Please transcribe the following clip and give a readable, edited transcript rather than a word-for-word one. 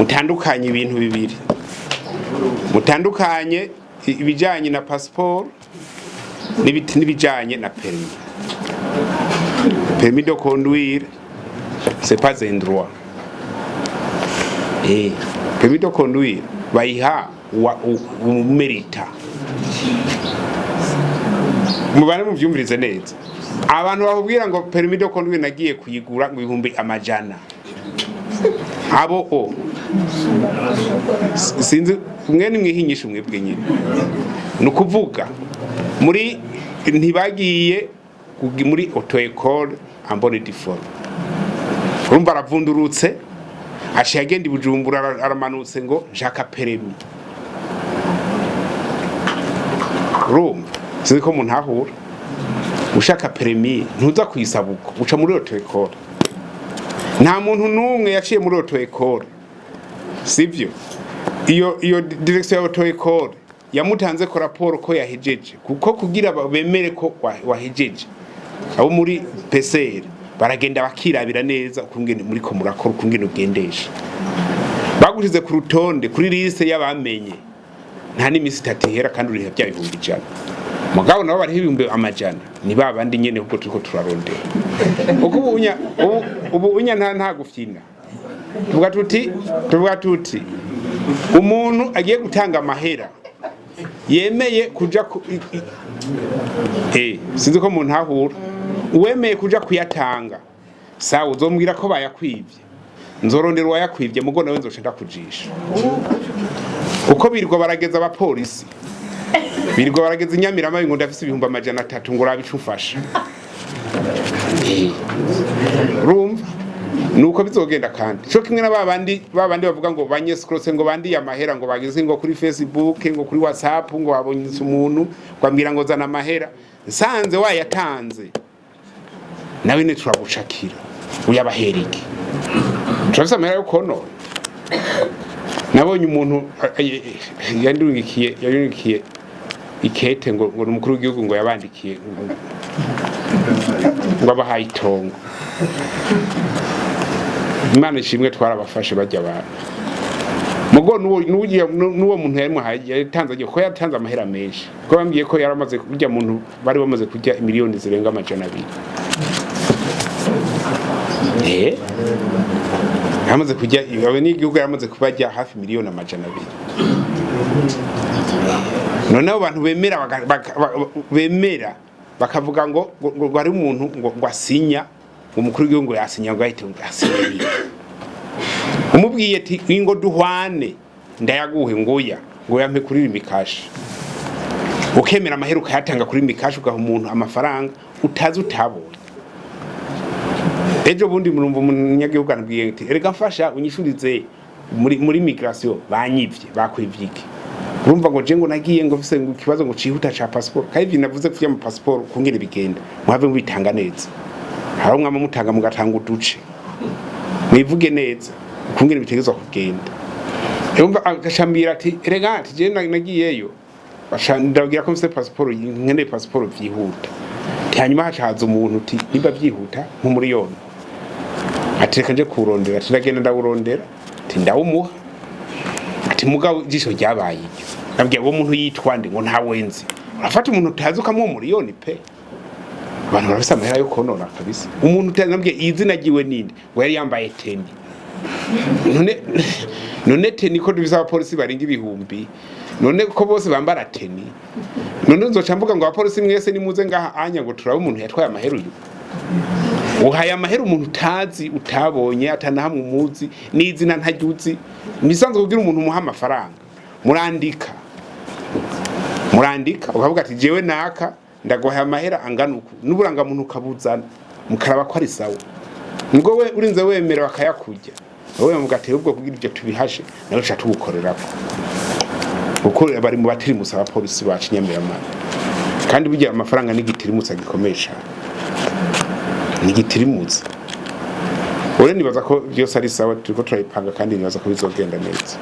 mutandukanye ibintu bibiri, mutandukanye ibijanye na passport n'ibijanye na permis. Permis de conduire c'est pas un droit. Permis de conduire bayiha umerita. Mubane muvyumvirize neza. Abantu bakubwira ngo permis de conduire nagiye kuyigura ngo 100 abo sinzi mwene mwihinyisha mwebwe nyine nukuvuga muri ntibagiye muri auto école ambone diforme urumva aravundurutse aciye agenda Bujumbura aramanutse ngo jaka permis urumva sinzi ko umuntu ahura ushaka permis ntuza kuyisabuka uca muri auto école. Nta muntu numwe yaciye muri auto école sivyo iyo direction ya auto école yamutanze ko raporo ko yahejeje kuko kugira bemere ko wahejeje abo muri PCR baragenda bakirabira neza ukungene muri ko murakora ukungene ugendesha bagushize ku rutonde kuri liste y'abamenye nta n'imisi tatihera kandi urihe bya 100 mugabo nabo bari 100 ni babandi nyene ubwo turiko turarondera ubu unya nta gufyina tuvuga tuti umuntu agiye gutanga amahera yemeye kuja sinzi ko umuntu ahura uwemeye kuja kuyatanga sawa uzombwira ko bayakwivye nzorondera wayakwivye mugo nawe nzoshenda kujisha uko birirwa barageza abapolisi birirwa barageza inyamirama ngo ndafise 300 ngo rabicufasha rumva nuko bizogenda kandi cyo kimwe babandi bavuga ngo banyescrose ngo bandi amahera ngo bagize ngo kuri Facebook ngo kuri WhatsApp ngo babonye umuntu kwambira ngo zana amahera nsanze wayatanze nawe ne turabucakira uyabaherike turafise amahera yo konona nabonye umuntu yandungikiye ikete ngo umukuru w'igihugu ngo yabandikiye ngo abahaye itongo Imana ishimwe twarabafashe bajya abantu mugo nuwo muntu yatanze ko yatanze amahera menshi ko bambwiye ko yaramaze kujya muntu bari bamaze kujya miliyoni zirenga 200 yamaze kujya ibabe n'igihugu yaramaze kubajya hafi miliyoni 200 none abantu bemera bakavuga ngo bari umuntu ngo asinya umukuru w'igihugu yasinya ngo ahite asinya umubwiye ati ngo duhwane ndayaguhe ngoya ngo yampe kuri imikashi ukemera amahera ukayatanga kuri imikashi ugaha umuntu amafaranga utazi utabonye ejo bundi murumva umunyagihugu anabwiye ati erega mfasha unyishurize muri migration banyivye bakwivyike urumva ngo je ngo nagiye ngo fise ngo kibazo ngo cihuta cha passport kaivi navuze kuvya mu passport kungere bigenda muhave mubitanga neza hari umwama mutanga mugatanga uduce mwivuge neza kungere bitegezwa kugenda urumva agashambira ati erega ati je nagiyeyo bashandagira ko mfise passport nkene passport vyihuta hanyuma hacaza umuntu uti niba vyihuta nko muri yone ati reka nje kurondera ati ndagenda ndawurondera ati ndawumuha ati mugabo jisho ryabaye nabwiye wo muntu yitwa ndi ngo nta wenzi urafata umuntu utazi ukamwo muri yone pe abantu barafise amahera yo konona kabisa umuntu utazi nabwiye izina giwe ninde ngo yari yambaye teni none teni ko duvisa abapolisi baringa 1000 none ko bose bambara teni none nzoca mvuga ngo abapolisi mwese nimuze ngaha anya ngo turabe umuntu yatwaye amahera uyu uhaye amahera umuntu utazi utabonye atanahamwe umuzi n'izina ntajuzi misanzwe kugira umuntu muha amafaranga murandika ukavuga ati jewe naka ndagoha amahera angana uku nuburanga muntu ukabuzana mukaraba ko ari sawa ngo we urinze wemera bakayakujya wowe mugatera ubwo kugira ibyo tubihashe nawe cha tugukorerako uko bari mu batiri musaba polisi bacinyamirama kandi bugira amafaranga n'igitirimutsa gikomesha n'igitirimutsa ore nibaza ko byose ari sawa turiko turayipanga kandi nibaza ko bizogenda neza.